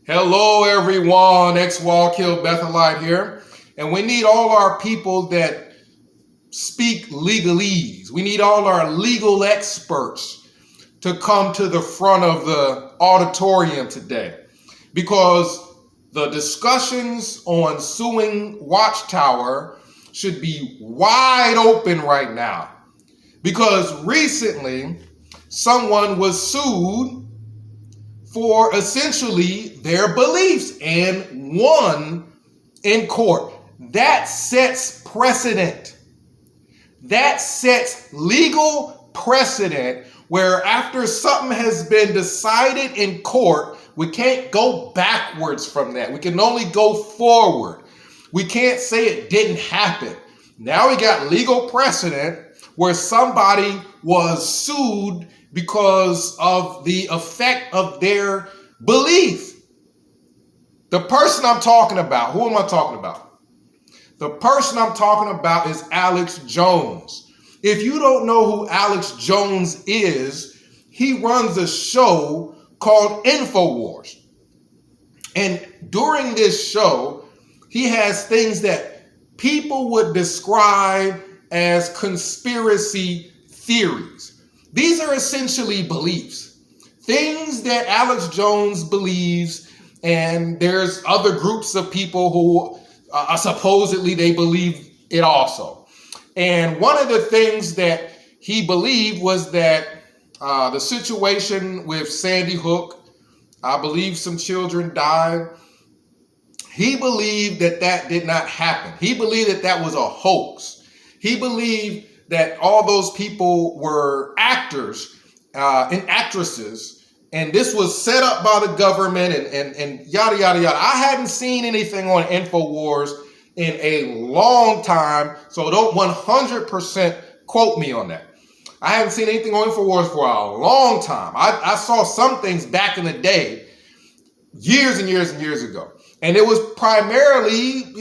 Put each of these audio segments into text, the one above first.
Hello, everyone. Ex-Wall Kill Bethelite here. And we need all our people that speak legalese. We need all our legal experts to come to the front of the auditorium today because the discussions on suing Watchtower should be wide open right now because recently someone was sued for essentially their beliefs and won in court. That sets precedent. That sets legal precedent where after something has been decided in court, we can't go backwards from that. We can only go forward. We can't say it didn't happen. Now we got legal precedent where somebody was sued because of the effect of their belief. The person I'm talking about, who am I talking about? The person I'm talking about is Alex Jones. If you don't know who Alex Jones is, he runs a show called InfoWars. And during this show, he has things that people would describe as conspiracy theories. These are essentially beliefs, things that Alex Jones believes, and there's other groups of people who supposedly they believe it also. And one of the things that he believed was that the situation with Sandy Hook, I believe some children died. He believed that that did not happen. He believed that that was a hoax. He believed that all those people were actors and actresses, and this was set up by the government and yada, yada, yada. I hadn't seen anything on InfoWars in a long time, so don't 100% quote me on that. I haven't seen anything on InfoWars for a long time. I saw some things back in the day, years and years and years ago. And it was primarily,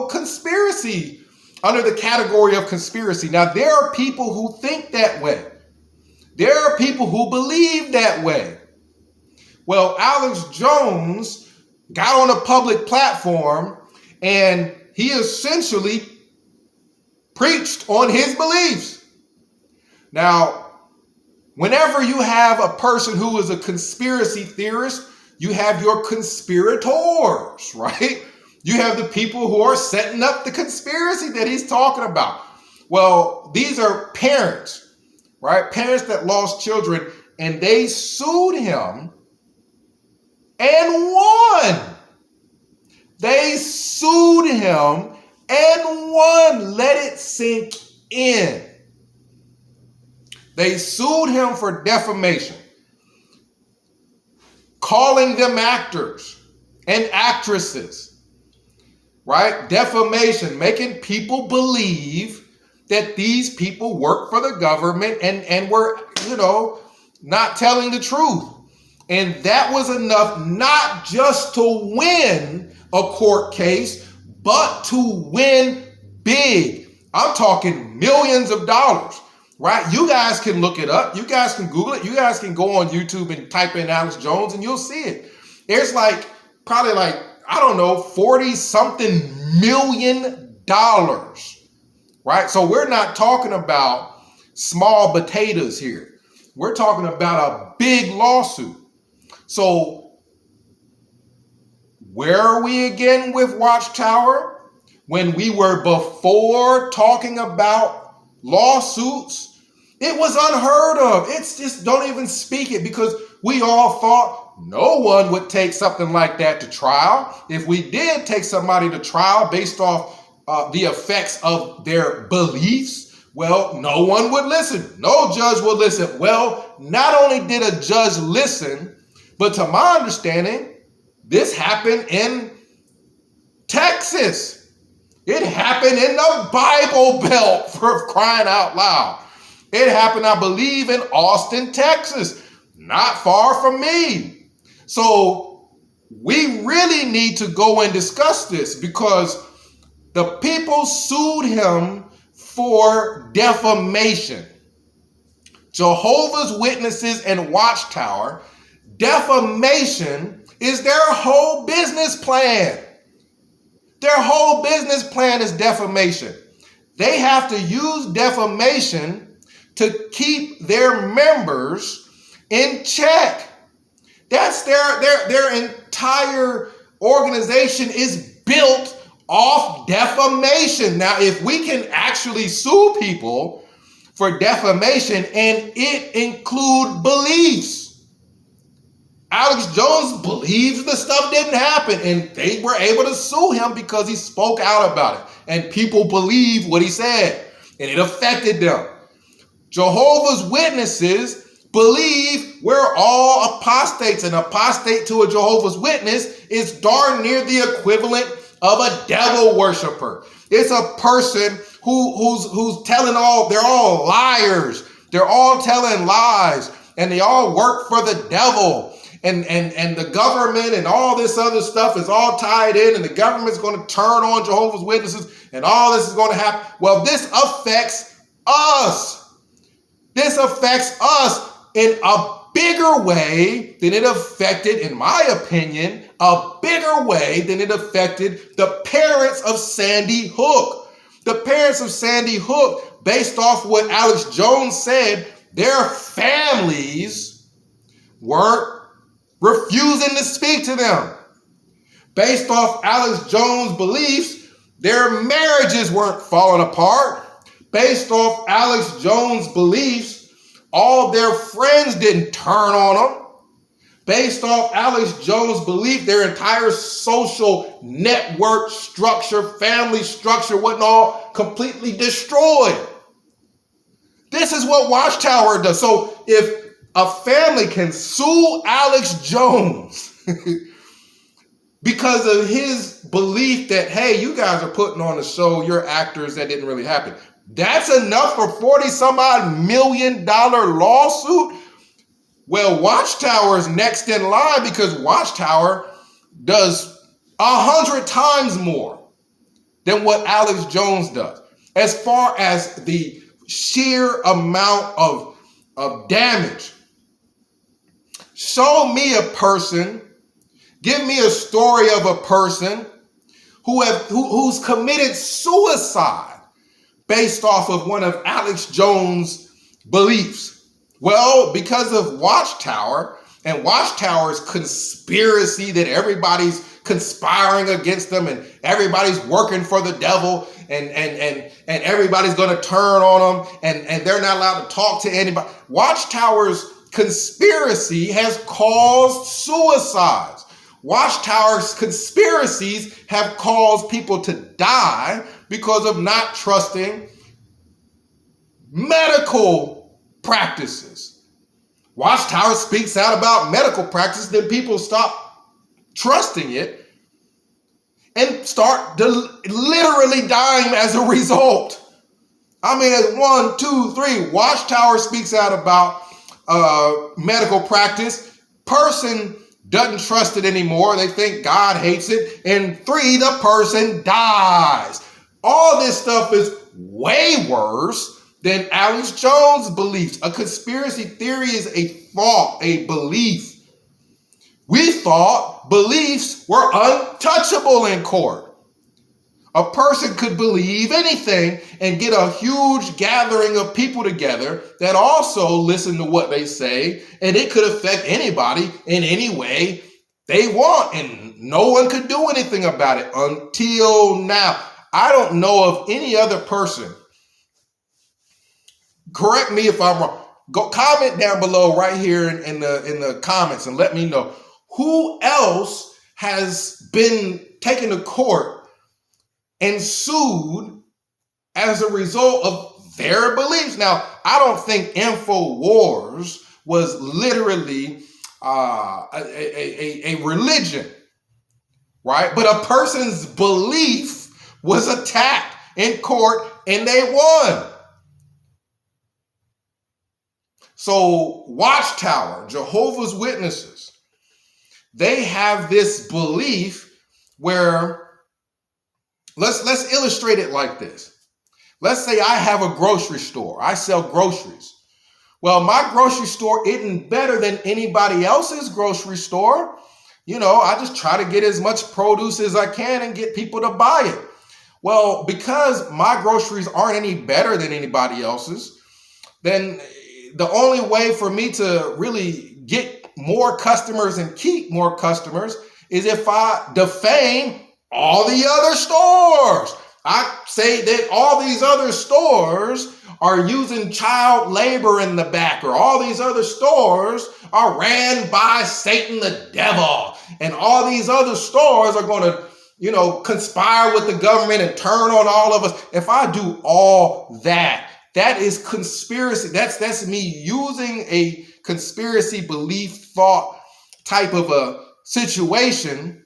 conspiracy, under the category of conspiracy. Now, there are people who think that way. There are people who believe that way. Well, Alex Jones got on a public platform and he essentially preached on his beliefs. Now, whenever you have a person who is a conspiracy theorist, you have your conspirators, right? You have the people who are setting up the conspiracy that he's talking about. Well, these are parents, right? Parents that lost children, and they sued him and won. They sued him and won. Let it sink in. They sued him for defamation, calling them actors and actresses. Right? Defamation, making people believe that these people work for the government and were, not telling the truth. And that was enough not just to win a court case, but to win big. I'm talking millions of dollars, right? You guys can look it up. You guys can Google it. You guys can go on YouTube and type in Alex Jones and you'll see it. There's probably 40 something million dollars, right? So we're not talking about small potatoes here. We're talking about a big lawsuit. So where are we again with Watchtower? When we were before talking about lawsuits, it was unheard of. It's just don't even speak it because we all thought no one would take something like that to trial. If we did take somebody to trial based off the effects of their beliefs, well, no one would listen. No judge would listen. Well, not only did a judge listen, but to my understanding, this happened in Texas. It happened in the Bible Belt, for crying out loud. It happened, I believe, in Austin, Texas, not far from me. So we really need to go and discuss this because the people sued him for defamation. Jehovah's Witnesses and Watchtower, defamation is their whole business plan. Their whole business plan is defamation. They have to use defamation to keep their members in check. That's their entire organization is built off defamation. Now, if we can actually sue people for defamation and it include beliefs, Alex Jones believes the stuff didn't happen, and they were able to sue him because he spoke out about it, and people believe what he said, and it affected them. Jehovah's Witnesses believe we're all apostates. An apostate to a Jehovah's Witness is darn near the equivalent of a devil worshiper. It's a person who's telling they're all liars. They're all telling lies, and they all work for the devil. And the government and all this other stuff is all tied in, and the government's going to turn on Jehovah's Witnesses, and all this is going to happen. Well, this affects us. This affects us in a bigger way than it affected, in my opinion, a bigger way than it affected the parents of Sandy Hook. The parents of Sandy Hook, based off what Alex Jones said, their families weren't refusing to speak to them. Based off Alex Jones' beliefs, their marriages weren't falling apart. Based off Alex Jones' beliefs, all their friends didn't turn on them. Based off Alex Jones' belief, their entire social network structure, family structure wasn't all completely destroyed. This is what Watchtower does. So if a family can sue Alex Jones because of his belief that, hey, you guys are putting on a show, you're actors, that didn't really happen, that's enough for $40-some-odd million lawsuit. Well, Watchtower is next in line because Watchtower does 100 times more than what Alex Jones does as far as the sheer amount of damage. Show me a person, give me a story of a person who's committed suicide based off of one of Alex Jones' beliefs. Well, because of Watchtower and Watchtower's conspiracy that everybody's conspiring against them and everybody's working for the devil and everybody's going to turn on them and they're not allowed to talk to anybody. Watchtower's conspiracy has caused suicides. Watchtower's conspiracies have caused people to die because of not trusting medical practices. Watchtower speaks out about medical practice, then people stop trusting it and start literally dying as a result. I mean, as 1, 2, 3, Watchtower speaks out about medical practice. Person doesn't trust it anymore. They think God hates it. And 3, the person dies. All this stuff is way worse than Alex Jones' beliefs. A conspiracy theory is a thought, a belief. We thought beliefs were untouchable in court. A person could believe anything and get a huge gathering of people together that also listen to what they say, and it could affect anybody in any way they want, and no one could do anything about it until now. I don't know of any other person. Correct me if I'm wrong. Go comment down below right here in the comments and let me know who else has been taken to court and sued as a result of their beliefs. Now, I don't think InfoWars was literally a religion, right? But a person's belief was attacked in court and they won. So Watchtower, Jehovah's Witnesses, they have this belief where, let's illustrate it like this. Let's say I have a grocery store. I sell groceries. Well, my grocery store isn't better than anybody else's grocery store. I just try to get as much produce as I can and get people to buy it. Well, because my groceries aren't any better than anybody else's, then the only way for me to really get more customers and keep more customers is if I defame all the other stores. I say that all these other stores are using child labor in the back, or all these other stores are ran by Satan the devil, and all these other stores are going to conspire with the government and turn on all of us. If I do all that, that is conspiracy. That's me using a conspiracy belief thought type of a situation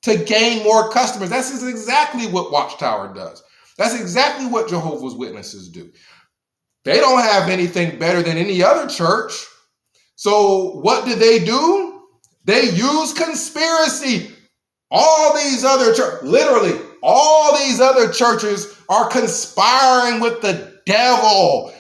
to gain more customers. That's exactly what Watchtower does. That's exactly what Jehovah's Witnesses do. They don't have anything better than any other church. So what do? They use conspiracy. All these other literally all these other churches are conspiring with the devil.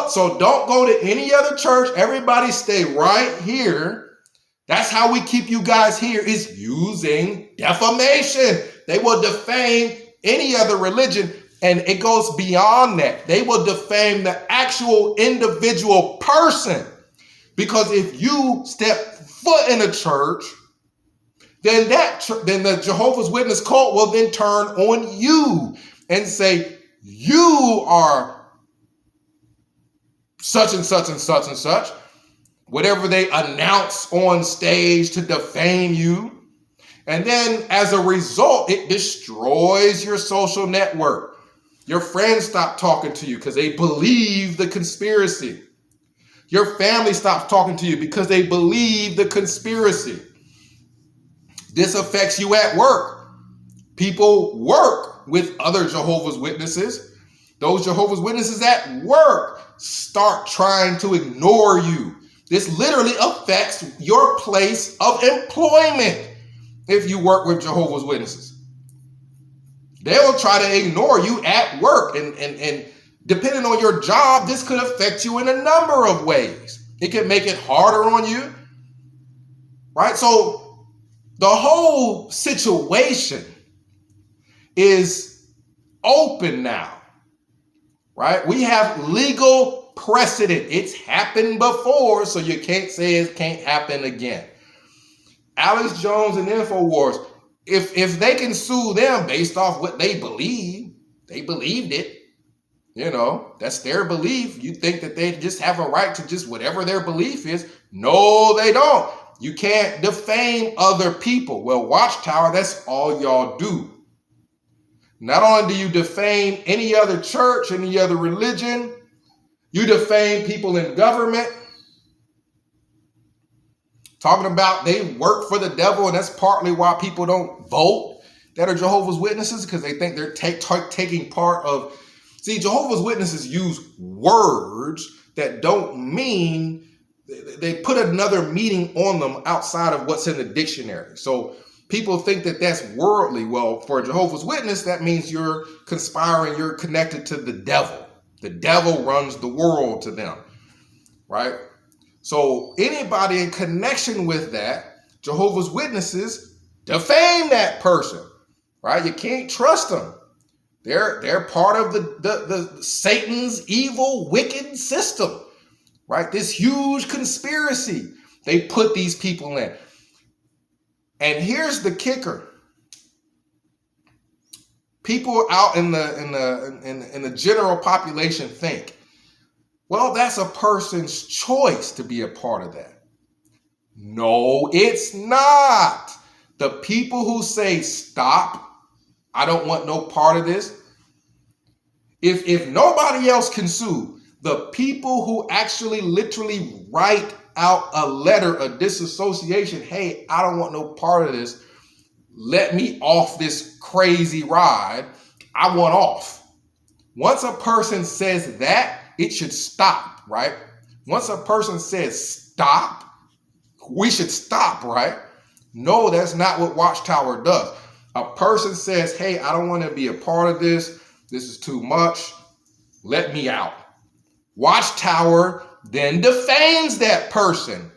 So don't go to any other church. Everybody stay right here. That's how we keep you guys here, is using defamation. They will defame any other religion, and it goes beyond that. They will defame the actual individual person, because if you step foot in a church, then the Jehovah's Witness cult will then turn on you and say, you are such and such and such and such, whatever they announce on stage to defame you. And then as a result, it destroys your social network. Your friends stop talking to you because they believe the conspiracy. Your family stops talking to you because they believe the conspiracy. This affects you at work. People work with other Jehovah's Witnesses. Those Jehovah's Witnesses at work start trying to ignore you. This literally affects your place of employment if you work with Jehovah's Witnesses. They will try to ignore you at work. And depending on your job, this could affect you in a number of ways. It could make it harder on you, right? So the whole situation is open now, right? We have legal precedent. It's happened before, so you can't say it can't happen again. Alex Jones and InfoWars, if they can sue them based off what they believed it. That's their belief. You think that they just have a right to just whatever their belief is. No, they don't. You can't defame other people. Well, Watchtower, that's all y'all do. Not only do you defame any other church, any other religion, you defame people in government, talking about they work for the devil, and that's partly why people don't vote that are Jehovah's Witnesses, because they think they're taking part of. See, Jehovah's Witnesses use words that don't mean. They put another meaning on them outside of what's in the dictionary. So people think that that's worldly. Well, for a Jehovah's Witness, that means you're conspiring, you're connected to the devil. The devil runs the world to them, right? So anybody in connection with that, Jehovah's Witnesses defame that person, right? You can't trust them. They're part of the Satan's evil, wicked system. Right? This huge conspiracy they put these people in. And here's the kicker. People out in the general population think, well, that's a person's choice to be a part of that. No, it's not. The people who say, stop, I don't want no part of this. If nobody else can sue, the people who actually literally write out a letter of disassociation, hey, I don't want no part of this. Let me off this crazy ride. I want off. Once a person says that, it should stop, right? Once a person says stop, we should stop, right? No, that's not what Watchtower does. A person says, hey, I don't want to be a part of this. This is too much. Let me out. Watchtower then defames that person.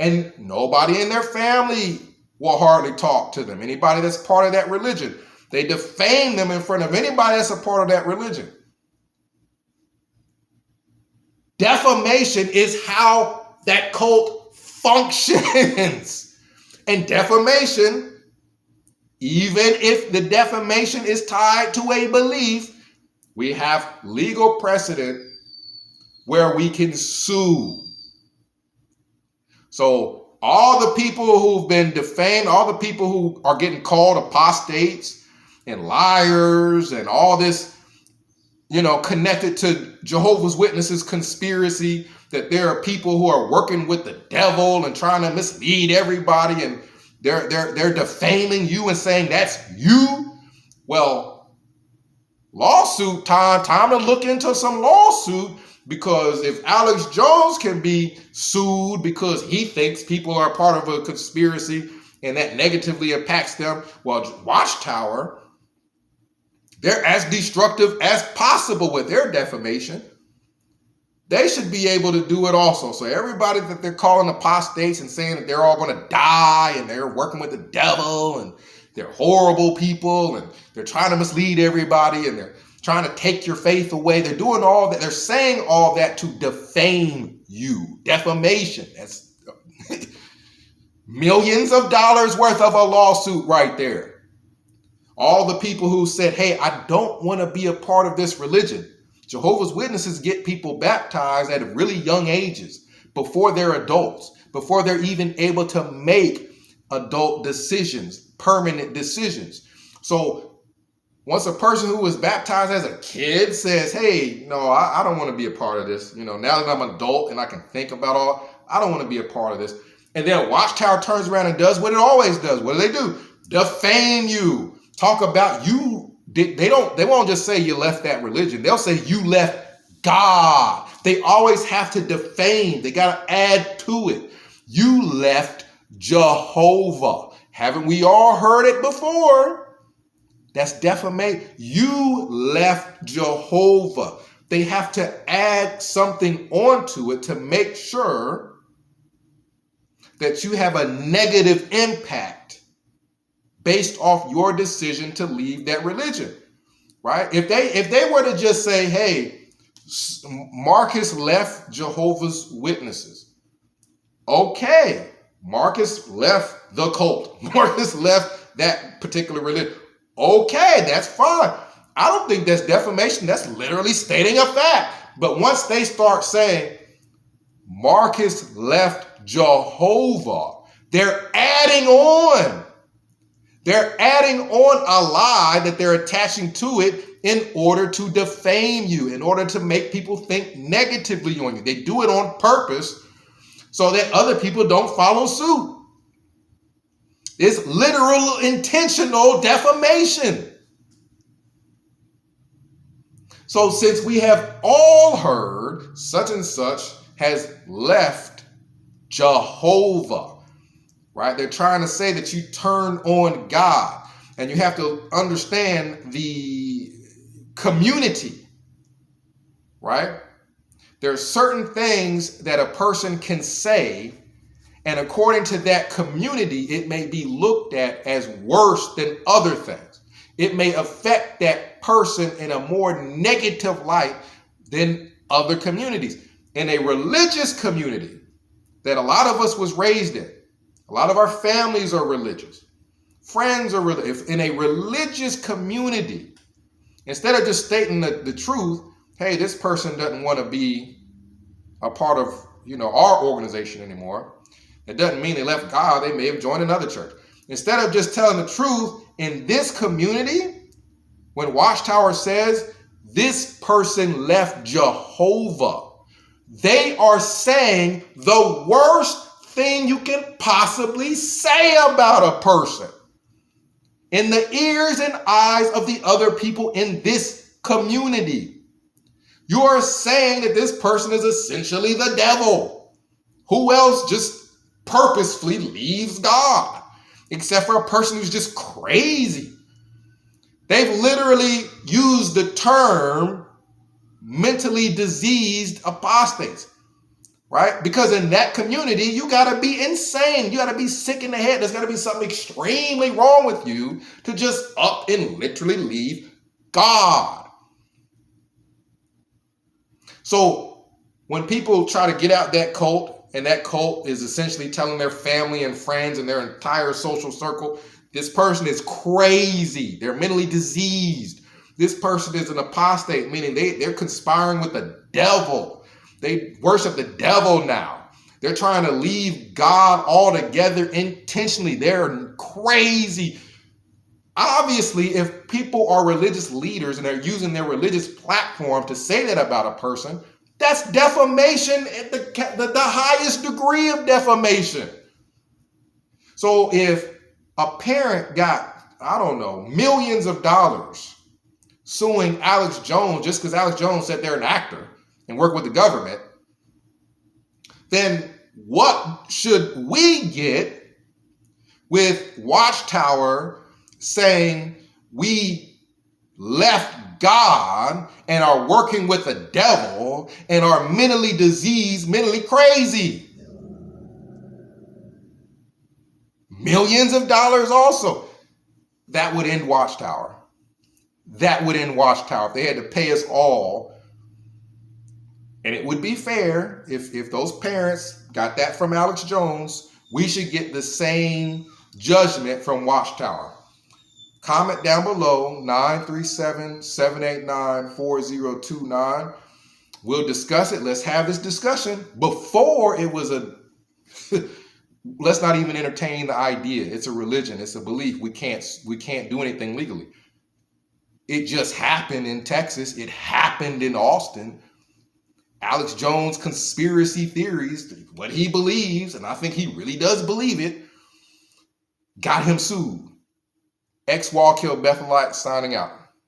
And nobody in their family will hardly talk to them. Anybody that's part of that religion, they defame them in front of anybody that's a part of that religion. Defamation is how that cult functions. And defamation, even if the defamation is tied to a belief, we have legal precedent where we can sue. So all the people who've been defamed, all the people who are getting called apostates and liars and all this, connected to Jehovah's Witnesses conspiracy, that there are people who are working with the devil and trying to mislead everybody, and they're defaming you and saying that's you. Well, lawsuit time to look into some lawsuit, because if Alex Jones can be sued because he thinks people are part of a conspiracy and that negatively impacts them, well, Watchtower, they're as destructive as possible with their defamation. They should be able to do it also. So everybody that they're calling apostates and saying that they're all going to die and they're working with the devil and they're horrible people and they're trying to mislead everybody and they're trying to take your faith away. They're doing all that. They're saying all that to defame you. Defamation. That's millions of dollars worth of a lawsuit right there. All the people who said, hey, I don't want to be a part of this religion. Jehovah's Witnesses get people baptized at really young ages, before they're adults, before they're even able to make adult decisions, permanent decisions. So once a person who was baptized as a kid says, hey, no, I don't want to be a part of this. Now that I'm an adult and I can think about I don't want to be a part of this. And then Watchtower turns around and does what it always does. What do? Defame you. Talk about you. They won't just say you left that religion. They'll say you left God. They always have to defame. They got to add to it. You left Jehovah. Haven't we all heard it before? That's defamation. You left Jehovah. They have to add something onto it to make sure that you have a negative impact based off your decision to leave that religion, right? If they were to just say, hey, Marcus left Jehovah's Witnesses. Okay, Marcus left the cult. Marcus left that particular religion. Okay, that's fine. I don't think that's defamation. That's literally stating a fact. But once they start saying Marcus left Jehovah, they're adding on. They're adding on a lie that they're attaching to it in order to defame you, in order to make people think negatively on you. They do it on purpose so that other people don't follow suit. It's literal intentional defamation. So since we have all heard such and such has left Jehovah, right? They're trying to say that you turn on God. And you have to understand the community, right? There are certain things that a person can say, and according to that community, it may be looked at as worse than other things. It may affect that person in a more negative light than other communities. In a religious community that a lot of us was raised in, a lot of our families are religious. Friends are religious. In a religious community, instead of just stating the truth, hey, this person doesn't want to be a part of, our organization anymore. It doesn't mean they left God. They may have joined another church. Instead of just telling the truth in this community, when Watchtower says this person left Jehovah, they are saying the worst thing you can possibly say about a person in the ears and eyes of the other people in this community. You are saying that this person is essentially the devil. Who else just purposefully leaves God except for a person who's just crazy? They've literally used the term mentally diseased apostates. right? Because in that community, you got to be insane. You got to be sick in the head. There's got to be something extremely wrong with you to just up and literally leave God. So when people try to get out that cult, and that cult is essentially telling their family and friends and their entire social circle, this person is crazy. They're mentally diseased. This person is an apostate, meaning they're conspiring with the devil. They worship the devil now. They're trying to leave God altogether intentionally. They're crazy. Obviously, if people are religious leaders and they're using their religious platform to say that about a person, that's defamation at the highest degree of defamation. So if a parent got, I don't know, millions of dollars suing Alex Jones just because Alex Jones said they're an actor and work with the government, then what should we get with Watchtower saying we left God and are working with the devil and are mentally diseased, mentally crazy? Millions of dollars also. That would end Watchtower. That would end Watchtower if they had to pay us all. And it would be fair if those parents got that from Alex Jones, we should get the same judgment from Watchtower. Comment down below, 937-789-4029. We'll discuss it. Let's have this discussion before it was a... Let's not even entertain the idea. It's a religion. It's a belief. We can't do anything legally. It just happened in Texas. It happened in Austin. Alex Jones' conspiracy theories, what he believes, and I think he really does believe it, got him sued. X Wall Kill Bethelite signing out.